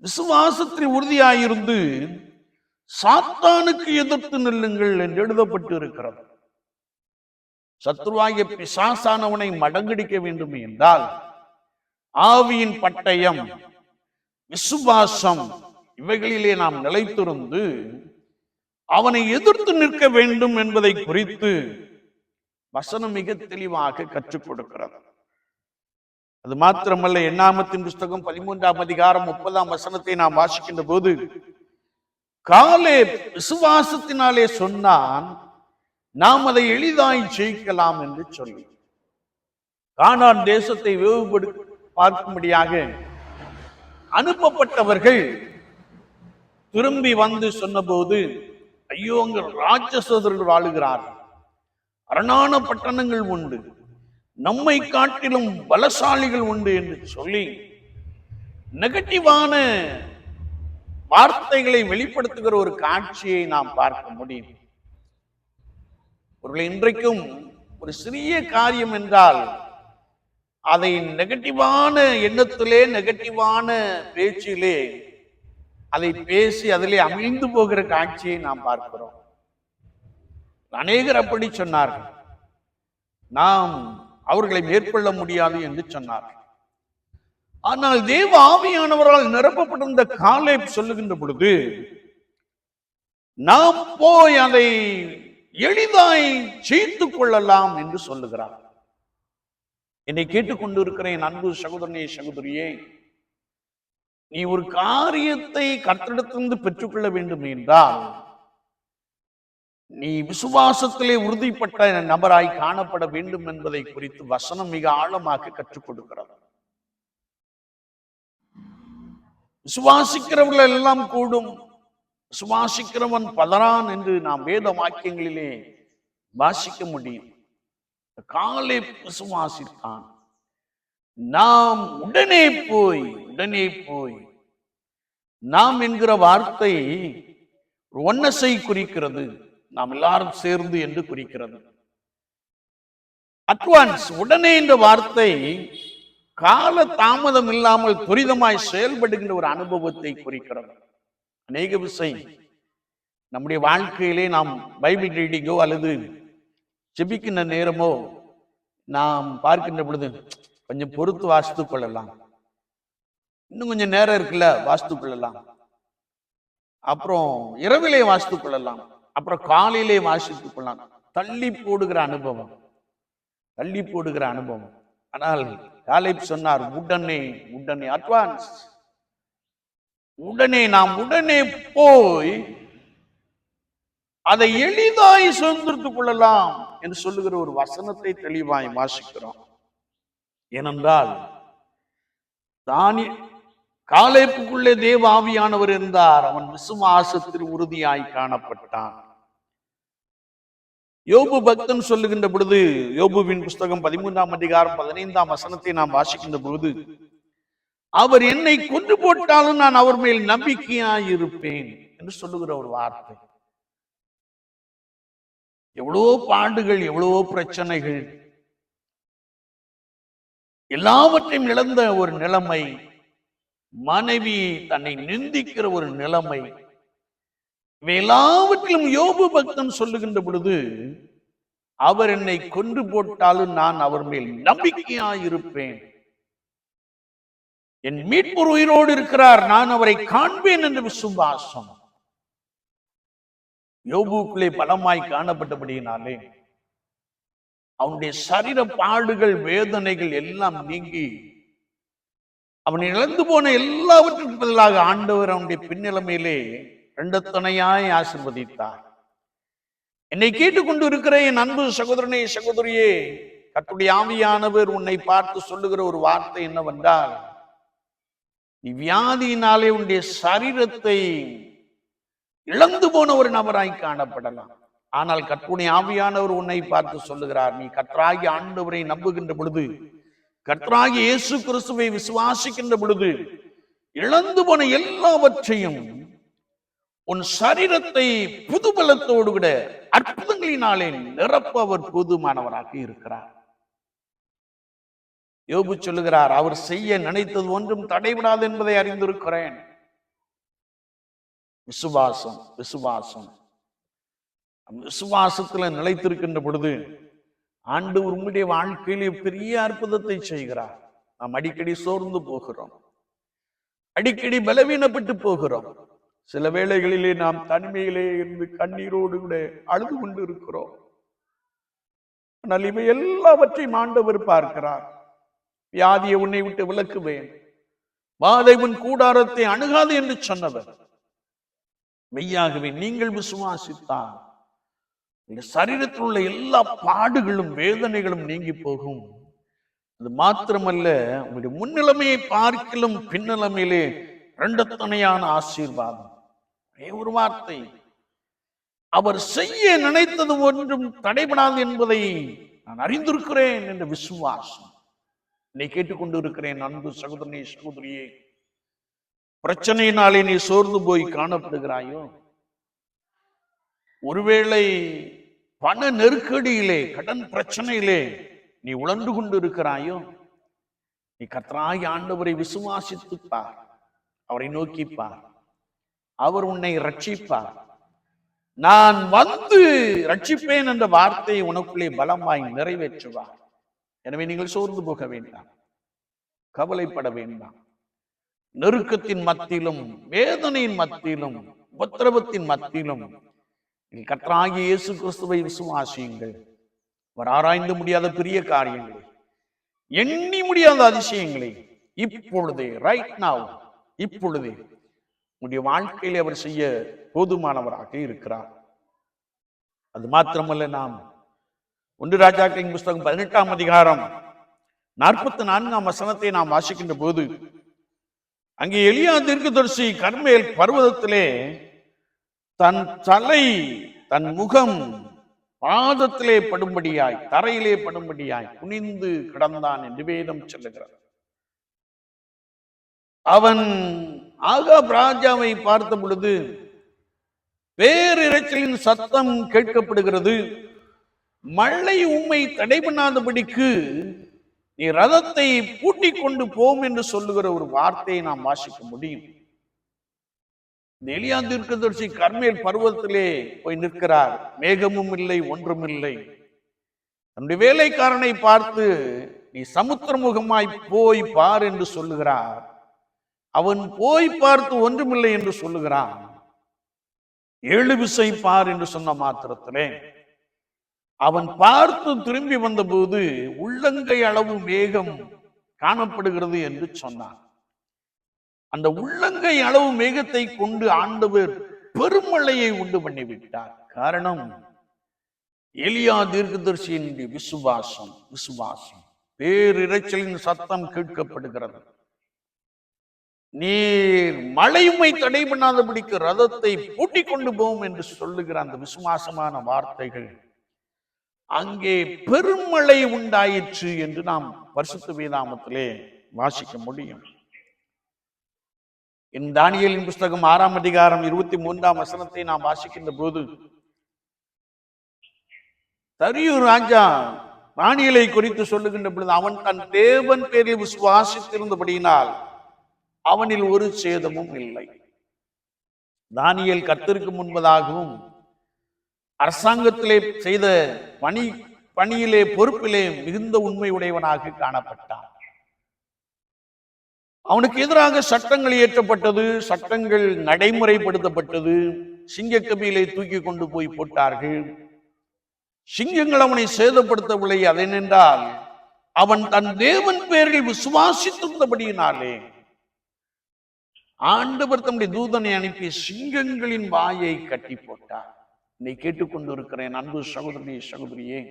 விசுவாசத்தில் உறுதியாயிருந்து சாத்தானுக்கு எதிர்த்து நில்லுங்கள் என்று எழுதப்பட்டு இருக்கிறது. சத்ருவாகிய பிசாசானவனை மடங்கடிக்க வேண்டும் என்றால் ஆவியின் பட்டயம், விசுவாசம், இவைகளிலே நாம் நிலைத்திருந்து அவனை எதிர்த்து நிற்க வேண்டும் என்பதை குறித்து வசனம் மிக தெளிவாக கற்றுக் கொடுக்கிறது. அது மாத்திரமல்ல, எண்ணாகமத்தின் புஸ்தகம் 13ஆம் அதிகாரம் 30ஆம் வசனத்தை நாம் வாசிக்கின்ற போது, காலேப் விசுவாசத்தினாலே சொன்னான், நாம் அதை எளிதாய் ஜெயிக்கலாம் என்று சொல்லி கானான் தேசத்தை வேவுபடு பார்க்கும்படியாக அனுப்பப்பட்டவர்கள் திரும்பி வந்து சொன்னபோது, ஐயோ, அங்கு ராட்சசர்கள் வாழுகிறார்கள், அரணான பட்டணங்கள் உண்டு, நம்மை காட்டிலும் பலசாலிகள் உண்டு என்று சொல்லி நெகட்டிவான வார்த்தைகளை வெளிப்படுத்துகிற ஒரு காட்சியை நாம் பார்க்க முடியும். ஒருவேளை இன்றைக்கும் ஒரு சிறிய காரியம் என்றால் அதை நெகட்டிவான எண்ணத்திலே, நெகட்டிவான பேச்சிலே அதை பேசி அதிலே அமிழ்ந்து போகிற காட்சியை நாம் பார்க்கிறோம். அநேகர் அப்படி சொன்னார்கள், நாம் அவர்களை மேற்கொள்ள முடியாது என்று சொன்னார்கள். ஆனால் தேவ ஆவியானவரால் நிரப்பப்பட்டிருந்த காலேப் சொல்லுகின்ற பொழுது, நாம் போய் அதை எளிதாய் ஜெயித்துக் கொள்ளலாம் என்று சொல்லுகிறார். என்னை கேட்டுக்கொண்டு இருக்கிற என் அன்பு சகோதரனே, சகோதரியே, நீ ஒரு காரியத்தை கர்த்தரிடத்திலிருந்து பெற்றுக்கொள்ள வேண்டும் என்றால் நீ விசுவாசத்திலே உறுதிப்பட்ட நபராய் காணப்பட வேண்டும் என்பதை குறித்து வசனம் மிக ஆழமாக கற்றுக் கொடுக்கிறது. விசுவாசிக்கிறவர்கள் எல்லாம் கூடும், விசுவாசிக்கிறவன் பதறான் என்று நாம் வேத வாக்கியங்களிலே வாசிக்க முடியும். காலேப் விசுவாசித்தான். நாம் உடனே போய் நாம் என்கிற வார்த்தை ஒன்னஸை குறிக்கிறது, நாம் எல்லாரும் சேர்ந்து என்று குறிக்கிறது. அட்வான்ஸ், உடனே என்ற வார்த்தை கால தாமதம் இல்லாமல் துரிதமாய் செயல்படுகின்ற ஒரு அனுபவத்தை குறிக்கிறது. அநேக விஷயம் நம்முடைய வாழ்க்கையிலே நாம் பைபிள் ரீடிங்கோ அல்லது ஜெபிக்கின்ற நேரமோ நாம் பார்க்கின்ற பொழுது கொஞ்சம் பொறுத்து வாசித்துக் கொள்ளலாம், இன்னும் கொஞ்சம் நேரம் இருக்குல்ல வாசித்துக் கொள்ளலாம், அப்புறம் இரவிலே வாசித்துக் கொள்ளலாம், அப்புறம் காலையிலே வாசித்துக் கொள்ளலாம். தள்ளி போடுகிற அனுபவம். ஆனால் காலேப் சொன்னார், உடனே அட்வான்ஸ், நாம் உடனே போய் அதை எளிதாய் சுதந்திரத்துக் கொள்ளலாம் என்று சொல்லுகிற ஒரு வசனத்தை தெளிவாய் வாசிக்கிறோம். ஏனென்றால் காலேப்புக்குள்ளே தேவ ஆவியானவர் இருந்தார், அவன் விசுவாசத்தில் உறுதியாய் காணப்பட்டான். யோபு பக்தன் சொல்லுகின்ற பொழுது, யோபுவின் புஸ்தகம் 13ஆம் அதிகாரம் 15ஆம் வசனத்தை நாம் வாசிக்கின்ற பொழுது, அவர் என்னை கொன்று போட்டாலும் நான் அவர் மேல் நம்பிக்கையாயிருப்பேன் என்று சொல்லுகிற ஒரு வார்த்தை. எவ்வளவோ பாடுகள், எவ்வளவோ பிரச்சனைகள், எல்லாவற்றையும் இழந்த ஒரு நிலைமை, மனைவி தன்னை நிந்திக்கிற ஒரு நிலைமை, எல்லாவற்றிலும் யோபு பக்தன் சொல்லுகின்ற பொழுது, அவர் என்னை கொன்று போட்டாலும் நான் அவர் மேல் நம்பிக்கையாயிருப்பேன், என் மீட்பர் உயிரோடு இருக்கிறார், நான் அவரை காண்பேன் என்ற விசுவாசம் யோபுக்குள்ளே பலமாய் காணப்பட்டபடியினாலே அவனுடைய சரீர பாடுகள், வேதனைகள் எல்லாம் நீங்கி அவன் இழந்து போன எல்லாவற்றுக்கும் பதிலாக ஆண்டவர் அவனுடைய பின்னிலைமையிலே இரண்டத்தனையாய் ஆசீர்வதித்தார். என்னை கேட்டுக்கொண்டு இருக்கிற என் அன்பு சகோதரனே, சகோதரியே, கர்த்தருடைய ஆவியானவர் உன்னை பார்த்து சொல்லுகிற ஒரு வார்த்தை என்னவென்றால், நீ வியாதியினாலே உன்னுடைய சரீரத்தை இழந்து போன ஒரு நபராய் காணப்படலாம். ஆனால் கர்த்தருடைய ஆவியானவர் உன்னை பார்த்து சொல்லுகிறார், நீ கர்த்தராகிய ஆண்டவரை நம்புகின்ற பொழுது, கர்த்தராகிய இயேசு கிறிஸ்துவை விசுவாசிக்கின்ற பொழுது, இழந்து போன எல்லாவற்றையும், உன் சரீரத்தை புதுபலத்தோடு விட அற்புதங்களினாலே நிரப்ப அவர் போதுமானவராக இருக்கிறார். யோபு சொல்லுகிறார், அவர் செய்ய நினைத்தது ஒன்றும் தடைபடாது என்பதை அறிந்திருக்கிறேன். விசுவாசம், விசுவாசம். விசுவாசத்துல நிலைத்திருக்கின்ற பொழுது ஆண்டவர் உங்களுடைய வாழ்க்கையிலே பெரிய அற்புதத்தை செய்கிறார். நாம் அடிக்கடி சோர்ந்து போகிறோம், அடிக்கடி பலவீனப்பட்டு போகிறோம். சில வேளைகளிலே நாம் தனிமையிலே இருந்து கண்ணீரோடு கூட அழுது கொண்டு இருக்கிறோம். ஆனால் இவை எல்லாவற்றையும் ஆண்டவர் பார்க்கிறார். வியாதியை உன்னை விட்டு விலக்குவேன், வாதை உன் கூடாரத்தை அணுகாது என்று சொன்னவர் மெய்யாகவே நீங்கள் விசுவாசித்தால் இந்த சரீரத்தில் உள்ள எல்லா பாடுகளும், வேதனைகளும் நீங்கி போகும். அது மாத்திரமல்ல, உங்களுடைய முன்னிலைமையை பார்க்கிலும் பின்னிலைமையிலே இரண்டத்தனையான ஆசீர்வாதம். ஒரு வார்த்தை, அவர் செய்ய நினைத்தது ஒன்றும் தடைபடாது என்பதை நான் அறிந்திருக்கிறேன் என்ற விசுவாசம். நீ கேட்டுக்கொண்டு இருக்கிறேன் அன்பு சகோதரனே, சகோதரியே, பிரச்சனையினாலே நீ சோர்ந்து போய் காணப்படுகிறாயோ, ஒருவேளை பண நெருக்கடியிலே, கடன் பிரச்சனையிலே நீ உழந்து கொண்டு இருக்கிறாயோ, நீ கர்த்தராகிய ஆண்டவரை விசுவாசித்து பார், அவரை நோக்கி பார், அவர் உன்னை ரட்சிப்பார். நான் வந்து ரட்சிப்பேன் என்ற வார்த்தையை உனக்குள்ளே பலமாய் நிறைவேற்றுவார். எனவே நீங்கள் சோர்ந்து போக வேண்டாம், கவலைப்பட வேண்டாம். நெருக்கத்தின் மத்தியிலும், வேதனையின் மத்தியிலும், உபத்திரவத்தின் மத்தியிலும் கர்த்தராகிய இயேசு கிறிஸ்துவை விசுவாசியுங்கள். அவர் ஆராய்ந்து முடியாத பெரிய காரியங்களை, எண்ணி முடியாத அதிசயங்களை இப்பொழுதே, ரைட் நவ், இப்பொழுதே உங்களுடைய வாழ்க்கையிலே அவர் செய்ய போதுமானவராக இருக்கிறார். அது மாத்திரமல்ல, நாம் 1 ராஜாக்களின் புஸ்தகம் 18ஆம் அதிகாரம் 44ஆம் வசனத்தை நாம் வாசிக்கின்ற போது, அங்கே எலியா தீர்க்கதரிசி கர்மேல் பர்வதத்திலே தன் தலை, தன் முகம் பாதத்திலே படும்படியாய், தரையிலே படும்படியாய் குனிந்து கிடந்தான் என்று வேதம் சொல்லுகிறார். அவன் ஆகாப் ராஜாவை பார்த்த பொழுது பேரிரைச்சலின் சத்தம் கேட்கப்படுகிறது, மழை உம்மை தடை பண்ணாதபடிக்கு நீ ரதத்தை பூட்டிக் கொண்டு போம் என்று சொல்லுகிற ஒரு வார்த்தையை நாம் வாசிக்க முடியும். எலியா தீர்க்கதரிசி கர்மேல் பர்வதத்திலே போய் நிற்கிறார். மேகமும் இல்லை, ஒன்றும் இல்லை. தன்னுடைய வேலைக்காரனை பார்த்து நீ சமுத்திரமுகமாய் போய் பார் என்று சொல்லுகிறார். அவன் போய் பார்த்து ஒன்றுமில்லை என்று சொல்லுகிறான். 7 விசை பார் என்று சொன்ன மாத்திரத்திலே அவன் பார்த்து திரும்பி வந்தபோது உள்ளங்கை அளவு மேகம் காணப்படுகிறது என்று சொன்னான். அந்த உள்ளங்கை அளவு மேகத்தை கொண்டு ஆண்டவர் பெருமழையை உண்டு பண்ணிவிட்டார். காரணம், எலியா தீர்க்கதரிசியின் விசுவாசம். விசுவாசம். பேரிரைச்சலின் சத்தம் கேட்கப்படுகிறது. நீர் மழையுமை தடை பண்ணாதபடிக்கு ரதத்தை பூட்டிக் கொண்டு போவோம் என்று சொல்லுகிற அந்த விசுவாசமான வார்த்தைகள் அங்கே பெருமழை உண்டாயிற்று என்று நாம் பரிசுத்த வேதாகமத்திலே வாசிக்க முடியும். தானியேலின் புஸ்தகம் 6ஆம் அதிகாரம் 23ஆம் வசனத்தை நாம் வாசிக்கின்ற போது, தரியு ராஜா தானியேலை குறித்து சொல்லுகின்ற பொழுது, அவன் தன் தேவன் பேரில் விசுவாசித்திருந்தபடியினால் அவனில் ஒரு சேதமும் இல்லை. தானியேல் கர்த்தருக்கு முன்பதாகவும் அரசாங்கத்திலே செய்த பணியிலே பொறுப்பிலே மிகுந்த உண்மை உடையவனாக காணப்பட்டான். அவனுக்கு எதிராக சட்டங்கள் இயற்றப்பட்டது, சட்டங்கள் நடைமுறைப்படுத்தப்பட்டது. சிங்கக்கபியிலே தூக்கி கொண்டு போய் போட்டார்கள். சிங்கங்கள் அவனை சேதப்படுத்தவில்லை. அதென்றால் அவன் தன் தேவன் பேரில் விசுவாசித்திருந்தபடியினாலே ஆண்டவர் தம்முடைய தூதனை அனுப்பி சிங்கங்களின் வாயை கட்டி போட்டார். என்னை கேட்டுக்கொண்டிருக்கிறேன் அன்பு சகோதரனே, சகோதரியே,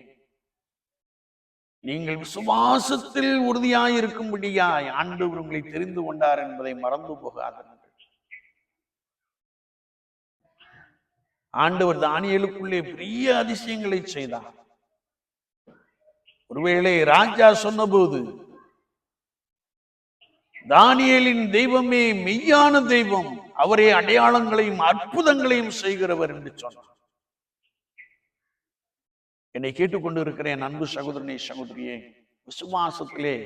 நீங்கள் விசுவாசத்தில் உறுதியாயிருக்கும்படியாய் ஆண்டவர் உங்களை தெரிந்து கொண்டார் என்பதை மறந்து போகாதீர்கள். ஆண்டவர் தானியேலுக்குள்ளே பெரிய அதிசயங்களை செய்தார். ஒருவேளை ராஜா சொன்னபோது, தானியேலின் தெய்வமே மெய்யான தெய்வம், அவரே அடையாளங்களையும் அற்புதங்களையும் செய்கிறவர் என்று சொன்னார். என்னை கேட்டுக்கொண்டு இருக்கிறேன் அன்பு சகோதரனே, சகோதரியே, விசுவாசத்திலே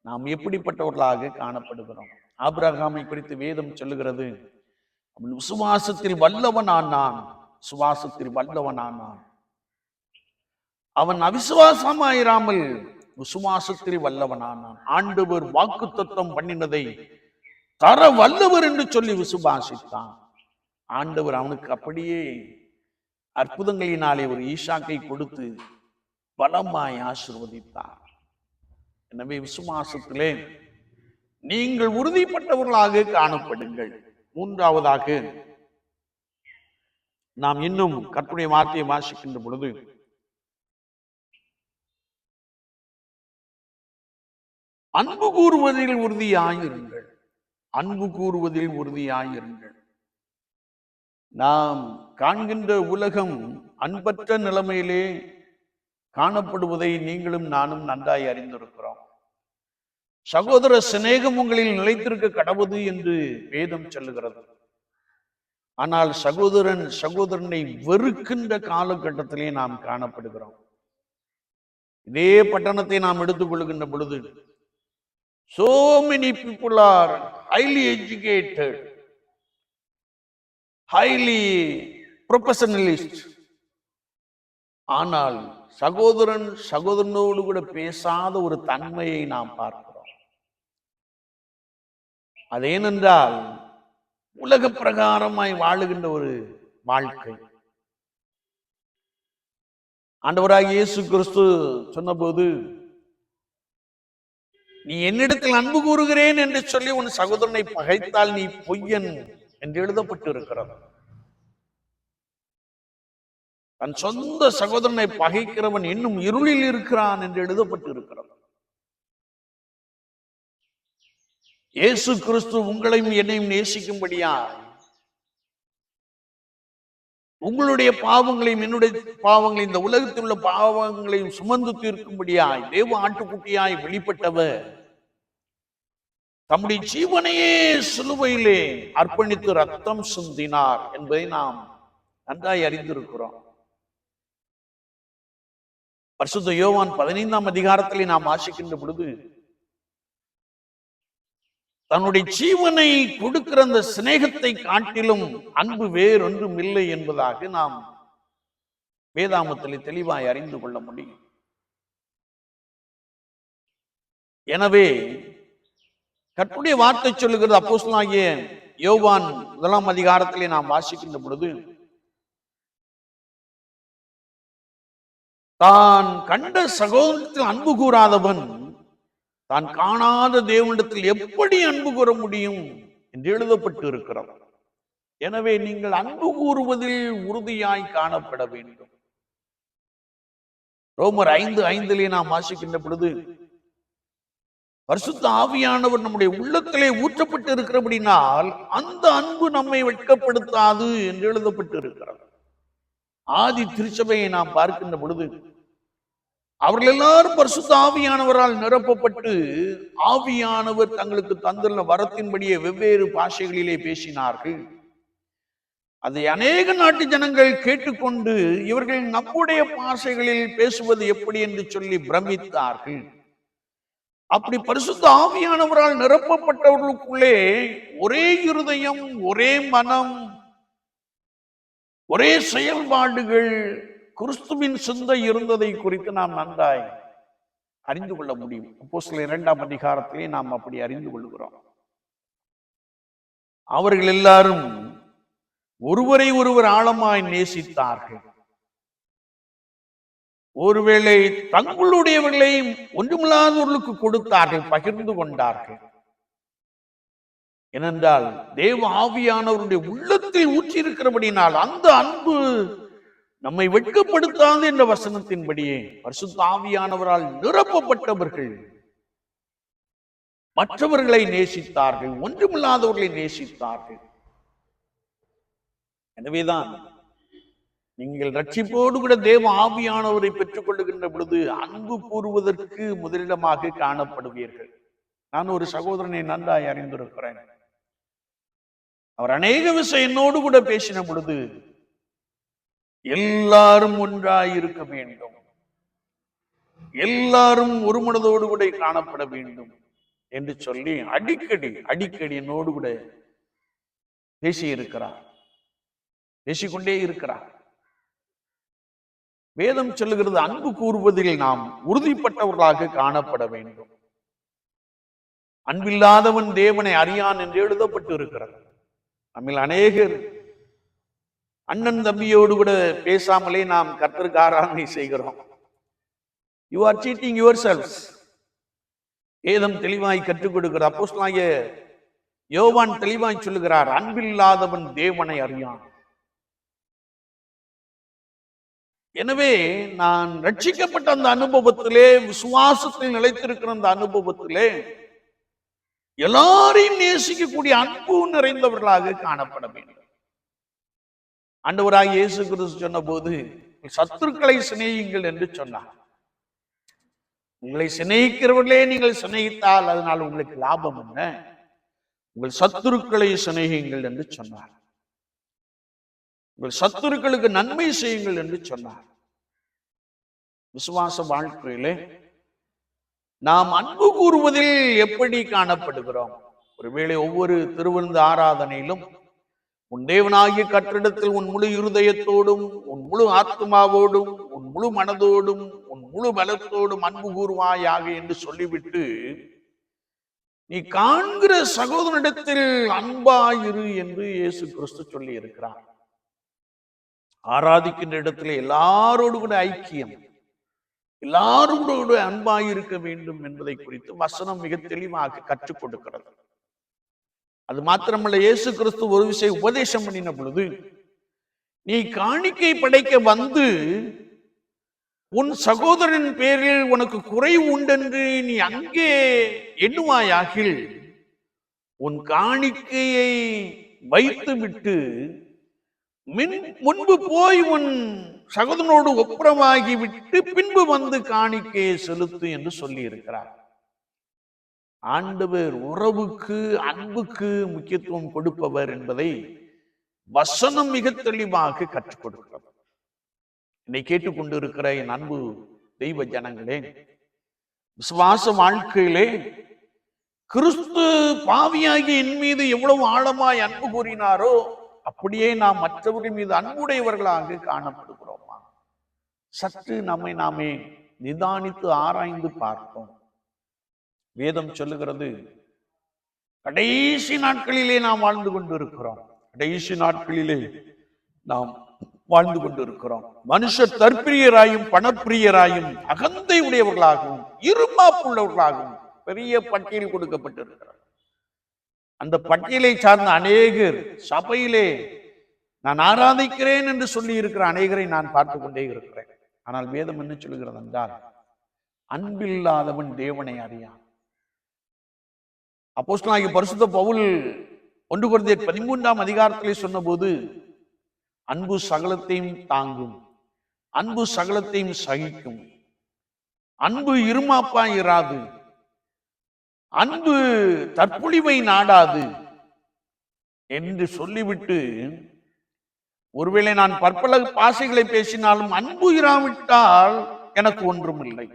நாம் எப்படிப்பட்டவர்களாக காணப்படுகிறோம்? ஆபிரகாமை குறித்து வேதம் சொல்லுகிறது, அவன் விசுவாசத்தில் வல்லவனானான். விசுவாசத்தில் வல்லவனானான். அவன் அவிசுவாசமாயிராமல் விசுவாசத்தில் வல்லவனானான். ஆண்டவர் வாக்குத்தத்தம் பண்ணினதை தர வல்லவர் என்று சொல்லி விசுவாசித்தான். ஆண்டவர் அவனுக்கு அப்படியே அற்புதங்களினாலே ஒரு ஈசாக்கை கொடுத்து பலமாய் ஆசீர்வதித்தார். எனவே விசுவாசத்திலே நீங்கள் உறுதிப்பட்டவர்களாக காணப்படுங்கள். மூன்றாவதாக, நாம் இன்னும் கர்த்தருடைய வார்த்தையை வாசிக்கின்ற பொழுது, அன்பு கூறுவதில் உறுதியாயிருங்கள். அன்பு கூறுவதில் உறுதியாயிருங்கள். நாம் காண்கின்ற உலகம் அன்பற்ற நிலைமையிலே காணப்படுவதை நீங்களும் நானும் நன்றாய் அறிந்திருக்கிறோம். சகோதர சிநேகம் உங்களில் நிலைத்திருக்க கடவுது என்று வேதம் சொல்லுகிறது. ஆனால் சகோதரன் சகோதரனை வெறுக்கின்ற காலகட்டத்திலே நாம் காணப்படுகிறோம். இதே பட்டணத்தை நாம் எடுத்துக்கொள்கின்ற பொழுது, so many people are highly educated, highly professionalist. ஆனால் சகோதரன் சகோதரனோடு கூட பேசாத ஒரு தன்மையை நாம் பார்க்கிறோம். அது ஏனென்றால் உலக பிரகாரமாய் வாழுகின்ற ஒரு வாழ்க்கை. ஆண்டவராகிய இயேசு கிறிஸ்து சொன்னபோது, நீ என்னிடத்தில் அன்பு கூறுகிறேன் என்று சொல்லி உன் சகோதரனை பகைத்தால் நீ பொய்யன் என்று எழுதப்பட்டு இருக்கிறது. தன் சொந்த சகோதரனை பகைக்கிறவன் இன்னும் இருளில் இருக்கிறான் என்று எழுதப்பட்டு இருக்கிறது. இயேசு கிறிஸ்து உங்களையும் என்னையும் நேசிக்கும்படியாய், உங்களுடைய பாவங்களையும் என்னுடைய பாவங்களையும் இந்த உலகத்தில் உள்ள பாவங்களையும் சுமந்து தீர்க்கும்படியாய் தேவ ஆட்டுக்குட்டியாய் வெளிப்பட்டவர் தம்முடைய ஜீவனையே சிலுவையிலே அர்ப்பணித்து ரத்தம் சிந்தினார் என்பதை நாம் நன்றாய் அறிந்திருக்கிறோம். பரிசுத்த யோவான் 15ஆம் அதிகாரத்திலே நாம் வாசிக்கின்ற பொழுது, தன்னுடைய ஜீவனை கொடுக்கிற அந்த சிநேகத்தை காட்டிலும் அன்பு வேறொன்றும் இல்லை என்பதாக நாம் வேதாகமத்திலே தெளிவாய் அறிந்து கொள்ள முடியும். எனவே கர்த்தருடைய வார்த்தை சொல்லுகிறது, அப்போஸ்தலனாகிய யோவான் 1ஆம் அதிகாரத்திலே நாம் வாசிக்கின்ற பொழுது, தான் கண்ட சகோதரத்தில் அன்பு கூறாதவன் தான் காணாத தேவனிடத்தில் எப்படி அன்பு கூற முடியும் என்று எழுதப்பட்டு இருக்கிறது. எனவே நீங்கள் அன்பு கூறுவதில் உறுதியாய் காணப்பட வேண்டும். ரோமர் 5:5 நாம் வாசிக்கின்ற பொழுது, பரிசுத்த ஆவியானவர் நம்முடைய உள்ளத்திலே ஊற்றப்பட்டு இருக்கிறபடினால் அந்த அன்பு நம்மை வெட்கப்படுத்தாது என்று எழுதப்பட்டு இருக்கிறது. ஆதி திருச்சபையை நாம் பார்க்கின்ற பொழுது, அவர்கள் எல்லாரும் பரிசுத்த ஆவியானவரால் நிரப்பப்பட்டு ஆவியானவர் தங்களுக்கு தந்துள்ள வரத்தின்படியே வெவ்வேறு பாஷைகளிலே பேசினார்கள். அதை அநேக நாட்டு ஜனங்கள் கேட்டுக்கொண்டு இவர்கள் நம்முடைய பாஷைகளில் பேசுவது எப்படி என்று சொல்லி பிரமித்தார்கள். அப்படி பரிசுத்த ஆவியானவரால் நிரப்பப்பட்டவர்களுக்குள்ளே ஒரே இருதயம், ஒரே மனம், ஒரே செயல்பாடுகள், கிறிஸ்துவின் சிந்தை இருந்ததை குறித்து நாம் நன்றாய் அறிந்து கொள்ள முடியும். அப்போஸ்தலர் 2ஆம் அதிகாரத்திலே நாம் அப்படி அறிந்து கொள்கிறோம். அவர்கள் எல்லாரும் ஒருவரை ஒருவர் ஆழமாய் நேசித்தார்கள். ஒருவேளை தங்களுடையவர்களை ஒன்றுமில்லாதவர்களுக்கு கொடுத்தார்கள், பகிர்ந்து கொண்டார்கள். ஏனென்றால் தேவ ஆவியானவருடைய உள்ளத்தில் ஊற்றியிருக்கிறபடினால் அந்த அன்பு நம்மை வெட்கப்படுத்தாது என்ற வசனத்தின்படியே பரிசுத்த ஆவியானவரால் நிரப்பப்பட்டவர்கள் மற்றவர்களை நேசித்தார்கள், ஒன்றுமில்லாதவர்களை நேசித்தார்கள். எனவேதான் நீங்கள் ரட்சிப்போடு கூட தேவ ஆவியானவரை பெற்றுக் கொள்ளுகின்ற பொழுது அன்பு கூறுவதற்கு முதலிடமாக காணப்படுவீர்கள். நான் ஒரு சகோதரனை நன்றாய் அறிந்திருக்கிறேன். அவர் அநேக விஷயம் என்னோடு கூட பேசின பொழுது எல்லாரும் ஒன்றாய் இருக்க வேண்டும், எல்லாரும் ஒரு மனதோடு கூட காணப்பட வேண்டும் என்று சொல்லி அடிக்கடி என்னோடு கூட பேசிக்கொண்டே இருக்கிறார். வேதம் சொல்லுகிறது அன்பு கூறுவதில் நாம் உறுதிப்பட்டவர்களாக காணப்பட வேண்டும். அன்பில்லாதவன் தேவனை அறியான் என்று எழுதப்பட்டு இருக்கிறது. நம்மில் அநேகர் அண்ணன் தம்பியோடு கூட பேசாமலே நாம் கர்த்தருக்கு ஆராதனை செய்கிறோம். You are cheating your selves. வேதம் தெளிவாய் கற்றுக் கொடுக்கிறது. அப்போஸ்தலனாகிய யோவான் தெளிவாய் சொல்லுகிறார், அன்பில்லாதவன் தேவனை அறியான். எனவே நான் ரட்சிக்கப்பட்ட அந்த அனுபவத்திலே, விசுவாசத்தில் நிலைத்திருக்கிற அந்த அனுபவத்திலே எல்லாரையும் நேசிக்கக்கூடிய அன்பு நிறைந்தவர்களாக காணப்பட வேண்டும். ஆண்டவராகிய இயேசு கிறிஸ்து சொன்ன போது சத்துருக்களை சிநேகியுங்கள் என்று சொன்னார். உங்களை சிநேகிக்கிறவர்களே நீங்கள் சிநேகித்தால் அதனால் உங்களுக்கு லாபம் என்ன? உங்கள் சத்துருக்களை சிநேகியுங்கள் என்று சொன்னார். உங்கள் சத்துருக்களுக்கு நன்மை செய்யுங்கள் என்று சொன்னார். விசுவாச வாழ்க்கையிலே நாம் அன்பு கூறுவதில் எப்படி காணப்படுகிறோம்? ஒருவேளை ஒவ்வொரு திருவிருந்து ஆராதனையிலும் உன் தேவனாகிய கற்றிடத்தில் உன் முழு இருதயத்தோடும், உன் முழு ஆத்மாவோடும், உன் முழு மனதோடும், உன் முழு பலத்தோடும் அன்பு கூறுவாயாக என்று சொல்லிவிட்டு நீ காண்கிற சகோதரனிடத்தில் அன்பாயிரு என்று இயேசு கிறிஸ்து சொல்லி இருக்கிறார். ஆராதிக்கின்ற இடத்துல எல்லாரோடு கூட ஐக்கியம், எல்லாரும் கூட அன்பாயிருக்க வேண்டும் என்பதை குறித்து வசனம் மிக தெளிவாக கற்றுக் கொடுக்கிறது. அது மாத்திரமல்ல, இயேசு கிறிஸ்து ஒரு விஷயம் உபதேசம் பண்ணின பொழுது, நீ காணிக்கை படைக்க வந்து உன் சகோதரன் பேரில் உனக்கு குறைவு உண்டென்று நீ அங்கே எண்ணுவாயாகில் உன் காணிக்கையை வைத்து விட்டு முன்பு போய் உன் சகோதரனோடு ஒப்புரமாகி விட்டு பின்பு வந்து காணிக்கையை செலுத்து என்று சொல்லி இருக்கிறார். ஆண்டவர் உறவுக்கு, அன்புக்கு முக்கியத்துவம் கொடுப்பவர் என்பதை வசனம் மிக தெளிவாக கற்றுக் கொடுக்கிறது. என்னை கேட்டுக்கொண்டு இருக்கிற என் அன்பு தெய்வ ஜனங்களே, விசுவாச வாழ்க்கையிலே கிறிஸ்து பாவியாகி என் மீது எவ்வளவு ஆழமாய் அன்பு கூறினாரோ அப்படியே நாம் மற்றவர்கள் மீது அன்புடையவர்களாக காணப்படுகிறோமா? சற்று நம்மை நாமே நிதானித்து ஆராய்ந்து பார்ப்போம். வேதம் சொல்லுகிறது, கடைசி நாட்களிலே நாம் வாழ்ந்து கொண்டிருக்கிறோம். கடைசி நாட்களிலே நாம் வாழ்ந்து கொண்டிருக்கிறோம். மனுஷர் தற்பிரியராயும் பணப்பிரியராயும் அகந்தை உடையவர்களாகவும் இருமாப்புள்ளவர்களாகவும் பெரிய பட்டியல் கொடுக்கப்பட்டிருக்கிறார். அந்த பட்டியலை சார்ந்த அநேகர் சபையிலே நான் ஆராதிக்கிறேன் என்று சொல்லி இருக்கிற அநேகரை நான் பார்த்து கொண்டே இருக்கிறேன். ஆனால் வேதம் என்ன சொல்லுகிறது என்றால், அன்பில்லாதவன் தேவனை அறியான். அப்போஸ்தலனாகிய பரிசுத்த பவுல் 1 கொரிந்தியர் 13ஆம் அதிகாரத்திலே சொன்ன போது, அன்பு சகலத்தையும் தாங்கும், அன்பு சகலத்தையும் சகிக்கும், அன்பு இருமாப்பா இராது, அன்பு தற்பொழிவை நாடாது என்று சொல்லிவிட்டு, ஒருவேளை நான் பற்பல பாசைகளை பேசினாலும் அன்பு இராவிட்டால் எனக்கு ஒன்றும் இல்லை,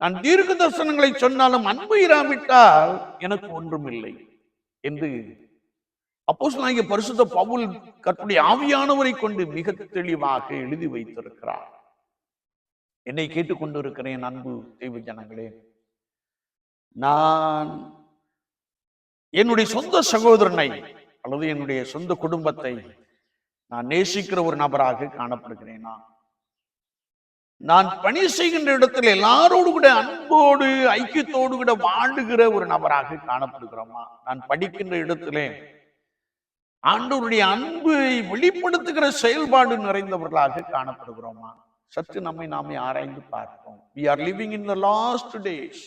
நான் தீர்க்க தரிசனங்களை சொன்னாலும் அன்பு இராவிட்டால் எனக்கு ஒன்றும் இல்லை என்று அப்போஸ்தலனாகிய பரிசுத்த பவுல் கர்த்தருடைய ஆவியானவரை கொண்டு மிக தெளிவாக எழுதி வைத்திருக்கிறார். என்னை கேட்டுக்கொண்டிருக்கிறேன் அன்பு தெய்வ ஜனங்களே, நான் என்னுடைய சொந்த சகோதரனை அல்லது என்னுடைய சொந்த குடும்பத்தை நான் நேசிக்கிற ஒரு நபராக காணப்படுகிறேனா? நான் பணி செய்கின்ற இடத்துல எல்லாரோடு கூட அன்போடு ஐக்கியத்தோடு கூட வாழுகிற ஒரு நபராக காணப்படுகிறோமா? நான் படிக்கின்ற இடத்திலே ஆண்டவருடைய அன்பை வெளிப்படுத்துகிற செயல்பாடு நிறைந்தவர்களாக காணப்படுகிறோமா? சற்று நம்மை நாமே ஆராய்ந்து பார்ப்போம். We are living in the last days.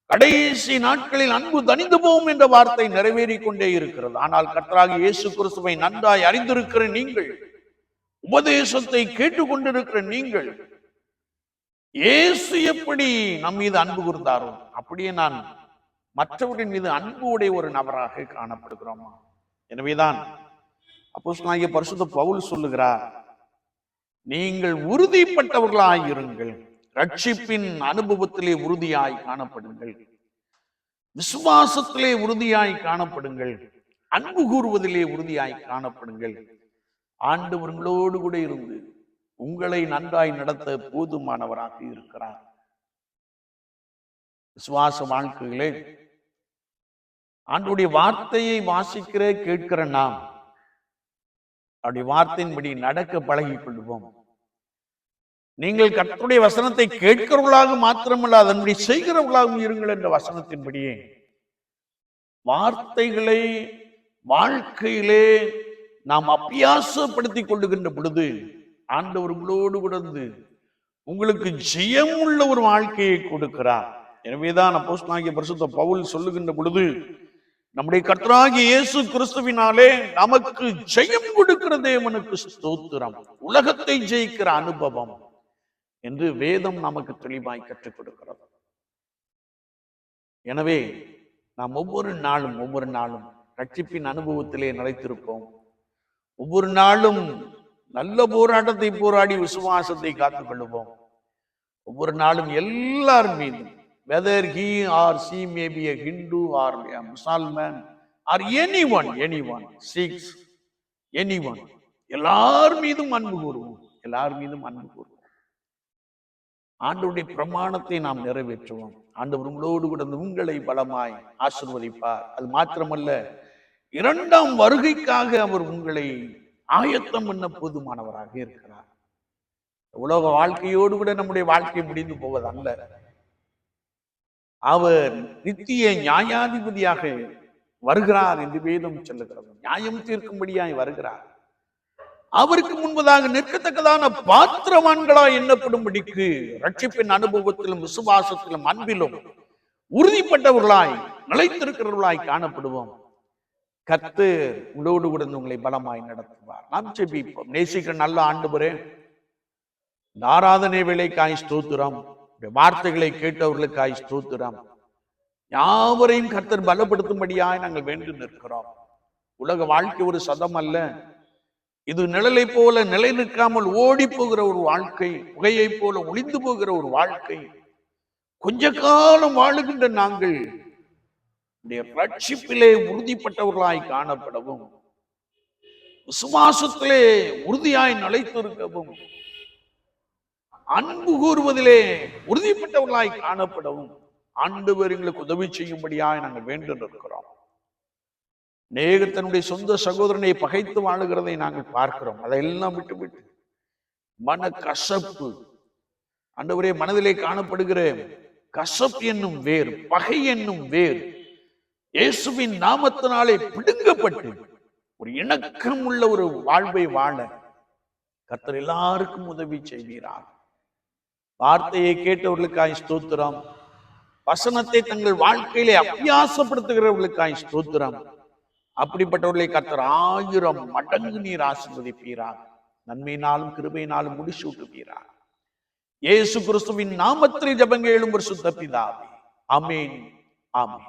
கடைசி நாட்களில் அன்பு தணிந்து போகும் என்ற வார்த்தை நிறைவேறிக் கொண்டே இருக்கிறது. ஆனால் கர்த்தராகிய இயேசு கிறிஸ்துவை நன்றாய் அறிந்திருக்கிற நீங்கள், உபதேசத்தை கேட்டுக்கொண்டிருக்கிற நீங்கள், இயேசு எப்படி நம் மீது அன்பு கூர்ந்தாரோ அப்படியே நான் மற்றவர்களின் மீது அன்புடைய ஒரு நபராக காணப்படுகிறோமா? எனவேதான் அப்போஸ்தலனாகிய பரிசுத்த பவுல் சொல்லுகிறார், நீங்கள் உறுதிப்பட்டவர்களாய் இருங்கள், ரட்சிப்பின் அனுபவத்திலே உறுதியாய் காணப்படுங்கள், விசுவாசத்திலே உறுதியாய் காணப்படுங்கள், அன்பு கூறுவதிலே உறுதியாய் காணப்படுங்கள். ஆண்டவர்களோடு கூட இருந்து உங்களை நன்றாய் நடத்த போதுமானவராக இருக்கிறார். விசுவாச வாழ்க்கையிலே ஆண்டவருடைய வார்த்தையை வாசிக்கிற கேட்கிற நாம் அவருடைய வார்த்தையின்படி நடக்க பழகிக் கொள்வோம். நீங்கள் கர்த்தருடைய வசனத்தை கேட்கிறவர்களாக மாத்திரமல்ல, அதன்படி செய்கிறவர்களாகவும் இருங்கள் என்ற வசனத்தின்படியே வார்த்தைகளை வாழ்க்கையிலே நாம் அபியாசப்படுத்திக் கொள்ளுகின்ற பொழுது ஆண்டவர் உங்களோடு கொடுத்து உங்களுக்கு ஜெயம் உள்ள ஒரு வாழ்க்கையை கொடுக்கிறார். எனவேதான் அப்போஸ்தலனாகிய பரிசுத்த பவுல் சொல்லுகின்ற பொழுது, நம்முடைய கர்த்தராகிய இயேசு கிறிஸ்துவினாலே நமக்கு ஜெயம் கொடுக்கிற தேவனுக்கு ஸ்தோத்திரம், உலகத்தை ஜெயிக்கிற அனுபவம் என்று வேதம் நமக்கு தெளிவாய் கற்றுக் கொடுக்கிறது. எனவே நாம் ஒவ்வொரு நாளும் ரட்சிப்பின் அனுபவத்திலே நிலைத்திருப்போம். ஒவ்வொரு நாளும் நல்ல போராட்டத்தை போராடி விசுவாசத்தை காத்துக் கொள்ளுவோம். ஒவ்வொரு நாளும் எல்லார் மீதும், whether he or she may be a Hindu or a Muslim or anyone Sikhs, anyone, எல்லார் மீதும் அன்பு கூறுவோம். ஆண்டவருடைய பிரமாணத்தை நாம் நிறைவேற்றுவோம். ஆண்டவர் உங்களோடு கூட உங்களை பலமாய் ஆசீர்வதிப்பார். அது மாத்திரமல்ல, இரண்டாம் வருகைக்காக அவர் உங்களை ஆயத்தம் பண்ண போதுமானவராக இருக்கிறார். உலக வாழ்க்கையோடு கூட நம்முடைய வாழ்க்கை முடிந்து போவதல்ல. அவர் நித்திய நியாயாதிபதியாக வருகிறார் என்று வேதம் சொல்லுகிறது. நியாயம் தீர்க்கும்படியாய் வருகிறார். அவருக்கு முன்பதாக நிற்கத்தக்கதான பாத்திரவான்களாய் எண்ணப்படும்படிக்கு ரட்சிப்பின் அனுபவத்திலும் விசுவாசத்திலும் அன்பிலும் உறுதிப்பட்டவர்களாய் நிலைத்திருக்கிறவர்களாய் காணப்படுவோம். கர்த்தர் உங்களோடு கூட உங்களை பலமாய் நடத்துவார். நாம் ஜெபிப்போம். நேசிக்கிற நல்ல ஆண்டவரே, இந்த ஆராதனை வேளைக்காய் ஸ்தோத்திரம், வார்த்தைகளை கேட்டவர்களுக்காய் ஸ்தோத்திரம். யாவரையும் கர்த்தர் பலப்படுத்தும்படியாய் நாங்கள் வேண்டி நிற்கிறோம். உலக வாழ்க்கை ஒரு சதம் அல்ல. இது நிழலை போல நிலை நிற்காமல் ஓடி போகிற ஒரு வாழ்க்கை, புகையை போல ஒளிந்து போகிற ஒரு வாழ்க்கை. கொஞ்ச காலம் வாழுகின்ற நாங்கள் ரட்சிப்பிலே உறுதிப்பட்டவர்களாய் காணப்படவும், விசுவாசத்திலே உறுதியாய் நிலைத்திருக்கவும், அன்பு கூறுவதிலே உறுதிப்பட்டவர்களாய் காணப்படவும் ஆண்டவர் எங்களுக்கு உதவி செய்யும்படியாய் நாங்கள் வேண்டு நிற்கிறோம். தன்னுடைய சொந்த சகோதரனை பகைத்து வாழுகிறதை நாங்கள் பார்க்கிறோம். அதையெல்லாம் விட்டு மன கசப்பு, ஆண்டவரே, மனதிலே காணப்படுகிற கசப்பு என்னும் வேர், பகை என்னும் வேர் இயேசுவின் நாமத்தினாலே பிடுங்கப்பட்டு ஒரு இணக்கம் உள்ள ஒரு வாழ்வை வாழ கர்த்தர் எல்லாருக்கும் உதவி செய்கிறார். வார்த்தையை கேட்டவர்களுக்காய் ஸ்தோத்திரம். வசனத்தை தங்கள் வாழ்க்கையிலே அபியாசப்படுத்துகிறவர்களுக்காய் ஸ்தோத்திரம். அப்படிப்பட்டவர்களை கர்த்தர் 1000 மடங்கு நீர் ஆசீர்வதிப்பீரார். நன்மையினாலும் கிருபையினாலும் முடிசூட்டுவீரார். இயேசு கிறிஸ்துவின் நாமத்தில் ஜெபங்கேளும் பரிசுத்த பிதாவே. ஆமென், ஆமென்.